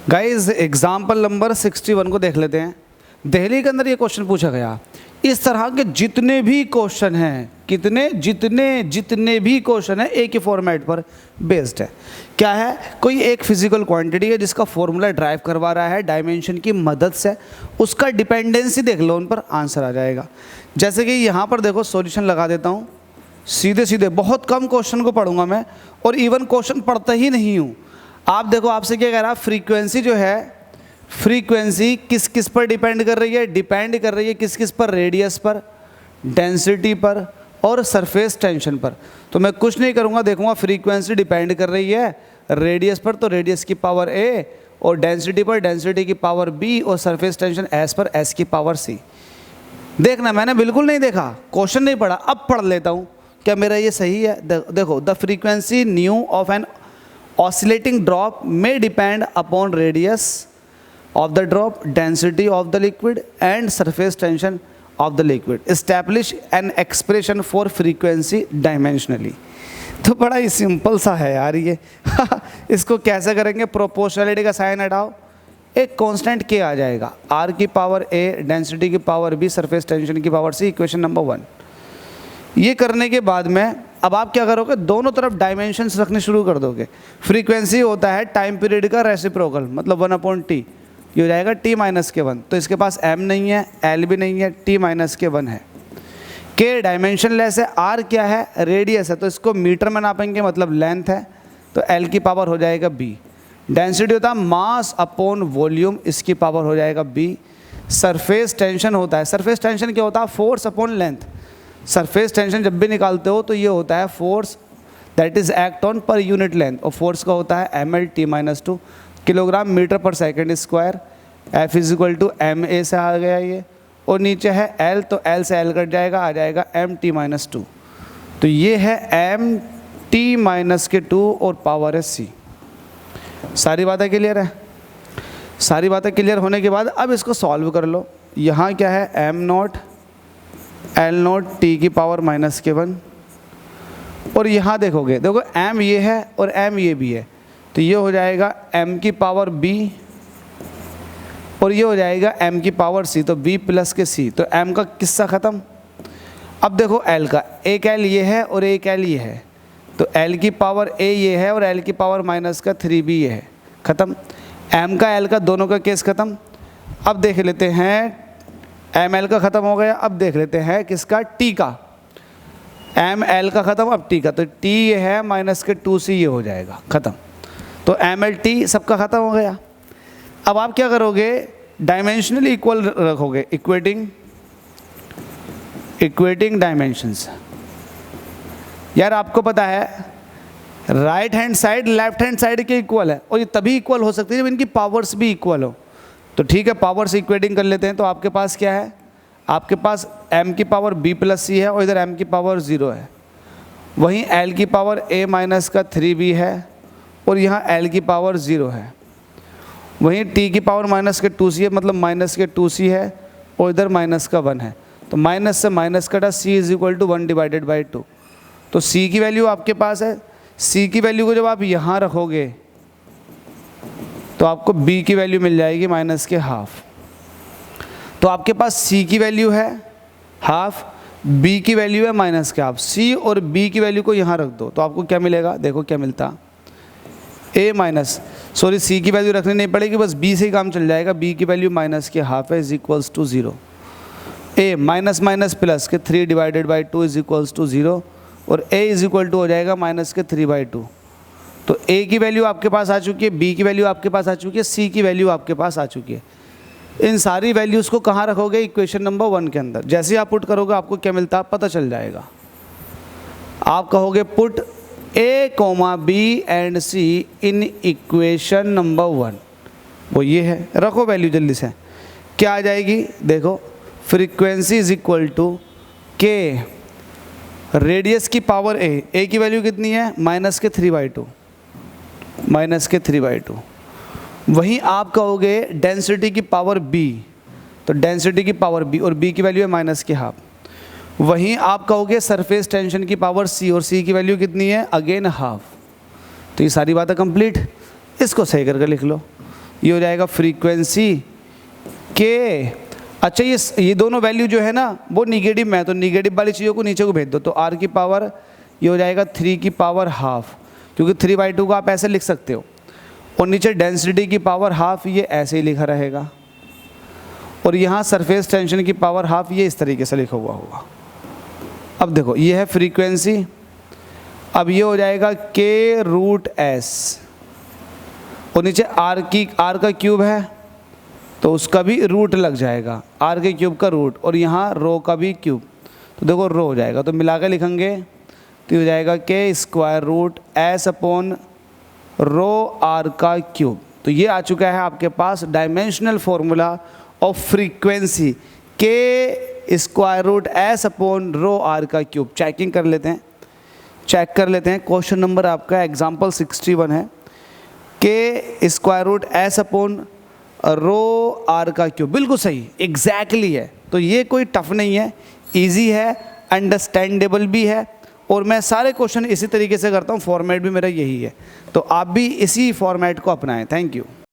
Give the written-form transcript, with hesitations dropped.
Guys example number 61 को देख लेते हैं। दिल्ली के अंदर ये क्वेश्चन पूछा गया, इस तरह के जितने भी क्वेश्चन हैं, जितने भी क्वेश्चन है एक ही फॉर्मेट पर बेस्ड है। क्या है? कोई एक फिजिकल क्वांटिटी है जिसका फॉर्मूला ड्राइव करवा रहा है डायमेंशन की मदद से, उसका डिपेंडेंसी देख लो, उन पर आंसर आ जाएगा। जैसे कि यहाँ पर देखो सॉल्यूशन लगा देता हूँ सीधे सीधे। बहुत कम क्वेश्चन को पढ़ूंगा मैं, और इवन क्वेश्चन पढ़ता ही नहीं हूँ। आप देखो आपसे क्या कह रहा है, फ्रीक्वेंसी जो है, फ्रीक्वेंसी किस किस पर डिपेंड कर रही है? डिपेंड कर रही है किस किस पर? रेडियस पर, डेंसिटी पर और सरफेस टेंशन पर। तो मैं कुछ नहीं करूँगा, देखूँगा फ्रीक्वेंसी डिपेंड कर रही है रेडियस पर, तो रेडियस की पावर a, और डेंसिटी पर डेंसिटी की पावर b, और सरफेस टेंशन s पर s की पावर c। देखना, मैंने बिल्कुल नहीं देखा, क्वेश्चन नहीं पढ़ा, अब पढ़ लेता हूँ क्या मेरा ये सही है। देखो, the frequency nu of an oscillating drop may depend upon radius of the drop, density of the liquid and surface tension of the liquid. Establish an expression for frequency dimensionally. तो बड़ा ही सिंपल सा है यार ये। इसको कैसे करेंगे? Proportionality का साइन हटाओ, एक कांस्टेंट k आ जाएगा, r की पावर a, डेंसिटी की पावर b, सरफेस टेंशन की पावर c, इक्वेशन नंबर 1। ये करने के बाद में अब आप क्या करोगे? दोनों तरफ डायमेंशंस रखने शुरू कर दोगे। फ्रीक्वेंसी होता है टाइम पीरियड का रेसिप्रोकल, मतलब 1/t। ये हो जाएगा t-1। तो इसके पास m नहीं है, l भी नहीं है, t-1 है। k डायमेंशन लेस है, r क्या है? रेडियस है, तो इसको मीटर में नापेंगे, मतलब लेंथ है, तो l की पावर हो जाएगा b। डेंसिटी होता है मास अपॉन वॉल्यूम, इसकी पावर हो जाएगा b। सरफेस टेंशन होता है, सरफेस टेंशन क्या होता है? Force upon length. Surface tension जब भी निकालते हो तो ये होता है force that is act on per unit length, और फोर्स का होता है mL/t-2 किलोग्राम मीटर पर सेकंड स्क्वायर। F = ma से आ गया ये, और नीचे है L, तो L से L कट जाएगा, आ जाएगा m/t-2। तो ये है m/t-2 और पावर है c। सारी बातें क्लियर है? सारी बातें क्लियर होने के बाद अब इसको सॉल्व कर लो। यहाँ क्या है? m0 L0 t की पावर -k1, और यहाँ देखोगे, देखो m ये है और m ये भी है, तो ये हो जाएगा m की पावर b, और ये हो जाएगा m की पावर c, तो b + के c, तो m का किस्सा ख़त्म। अब देखो l का, एक l ये है और एक l ये है, तो l की पावर a ये है और l की पावर -3b ये है, ख़त्म। m का l का दोनों का केस ख़त्म। अब देख लेते हैं ml का ख़त्म हो गया, अब देख लेते हैं किसका? t का। ml का ख़त्म, अब t का, तो t ये है -2c, ये हो जाएगा ख़त्म। तो mlt सबका ख़त्म हो गया। अब आप क्या करोगे? डायमेंशनली इक्वल रखोगे, इक्वेटिंग डायमेंशंस। यार आपको पता है right hand side left hand side के इक्वल है, और ये तभी इक्वल हो सकती है जब इनकी पावर्स भी इक्वल हो। तो ठीक है, पावर से इक्वेटिंग कर लेते हैं। तो आपके पास क्या है? आपके पास m की पावर b + c है, और इधर m की पावर 0 है। वहीं l की पावर a-3b है, और यहाँ l की पावर 0 है। वहीं t की पावर -2c है, मतलब -2c है, और इधर -1 है। तो माइनस से माइनस कटा, c = 1/2। तो c की वैल्यू आपके पास है। c की वैल्यू को जब आप यहाँ रखोगे तो आपको b की वैल्यू मिल जाएगी -½ तो आपके पास c की वैल्यू है ½ b की वैल्यू है -½ c और b की वैल्यू को यहाँ रख दो तो आपको क्या मिलेगा? देखो क्या मिलता, c की वैल्यू रखनी नहीं पड़ेगी, बस b से ही काम चल जाएगा। b की वैल्यू -½ है = 0। a माइनस के 3/2 = 0, और a = हो जाएगा -3/2। तो a की वैल्यू आपके पास आ चुकी है, b की वैल्यू आपके पास आ चुकी है, c की वैल्यू आपके पास आ चुकी है। इन सारी वैल्यूज़ को कहाँ रखोगे? इक्वेशन नंबर 1 के अंदर। जैसे ही आप पुट करोगे आपको क्या मिलता है पता चल जाएगा। आप कहोगे put a, b and c in equation number 1, वो ये है। रखो वैल्यू जल्दी से, क्या आ जाएगी? देखो, फ्रीक्वेंसी = k, रेडियस की पावर a की वैल्यू कितनी है? -3/2। वहीं आप कहोगे डेंसिटी की पावर b, तो डेंसिटी की पावर b, और b की वैल्यू है -½ वहीं आप कहोगे सरफेस टेंशन की पावर c, और c की वैल्यू कितनी है? अगेन ½ तो ये सारी बातें कंप्लीट। इसको सही करके लिख लो। ये हो जाएगा फ्रीक्वेंसी के। अच्छा ये दोनों वैल्यू जो है ना वो निगेटिव में है, तो निगेटिव वाली चीज़ों को नीचे को भेज दो, तो r की पावर ये हो जाएगा 3 की पावर हाफ, क्योंकि 3/2 को आप ऐसे लिख सकते हो, और नीचे डेंसिटी की पावर हाफ ये ऐसे ही लिखा रहेगा, और यहाँ सरफेस टेंशन की पावर हाफ ये इस तरीके से लिखा हुआ होगा। अब देखो ये है फ्रीक्वेंसी, अब ये हो जाएगा k√s, और नीचे r का क्यूब है तो उसका भी रूट लग जाएगा, r के क्यूब का रूट, और यहाँ रो का भी क्यूब, तो देखो रो हो जाएगा, तो मिला के लिखेंगे तो हो जाएगा k√s अपॉन रो r का क्यूब। तो ये आ चुका है आपके पास dimensional formula of frequency k√s upon rho r का क्यूब। चेक कर लेते हैं, क्वेश्चन नंबर आपका एग्जाम्पल 61 है, k√s अपॉन रो r का क्यूब, बिल्कुल सही एग्जैक्टली है। तो ये कोई टफ नहीं है, इजी है, अंडरस्टैंडेबल भी है, और मैं सारे क्वेश्चन इसी तरीके से करता हूँ, फॉर्मेट भी मेरा यही है, तो आप भी इसी फॉर्मेट को अपनाएं। Thank you.